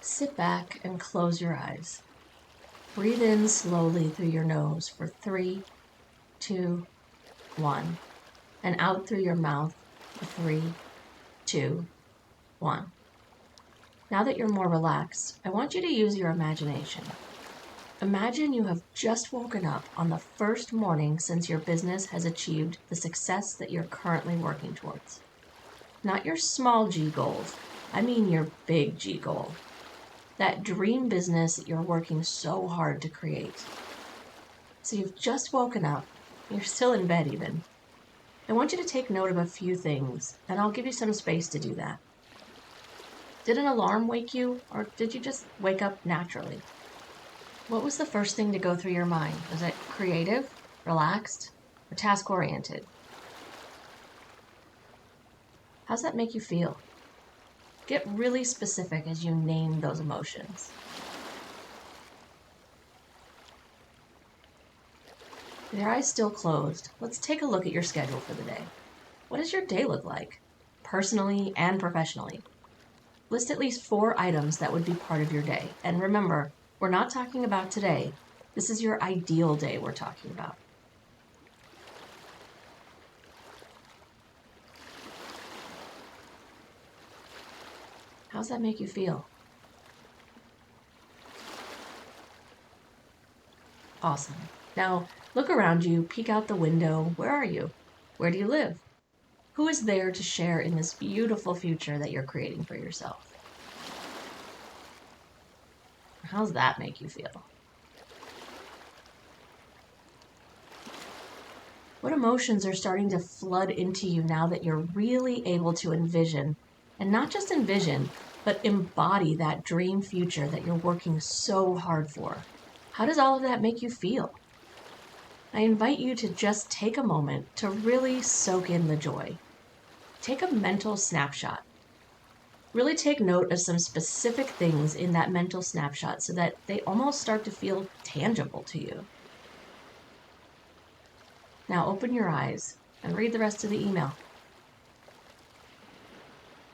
Sit back and close your eyes. Breathe in slowly through your nose for 3, 2, 1, and out through your mouth for 3, 2, 1. Now that you're more relaxed, I want you to use your imagination. Imagine you have just woken up on the first morning since your business has achieved the success that you're currently working towards. Not your small G goals, I mean your big G goal. That dream business that you're working so hard to create. So you've just woken up, you're still in bed even. I want you to take note of a few things, and I'll give you some space to do that. Did an alarm wake you, or did you just wake up naturally? What was the first thing to go through your mind? Was it creative, relaxed, or task-oriented? How's that make you feel? Get really specific as you name those emotions. With your eyes still closed, let's take a look at your schedule for the day. What does your day look like, personally and professionally? List at least 4 items that would be part of your day. And remember, we're not talking about today. This is your ideal day we're talking about. How's that make you feel? Awesome. Now, look around you, peek out the window. Where are you? Where do you live? Who is there to share in this beautiful future that you're creating for yourself? How's that make you feel? What emotions are starting to flood into you now that you're really able to envision, and not just envision, but embody that dream future that you're working so hard for? How does all of that make you feel? I invite you to just take a moment to really soak in the joy. Take a mental snapshot. Really take note of some specific things in that mental snapshot so that they almost start to feel tangible to you. Now open your eyes and read the rest of the email.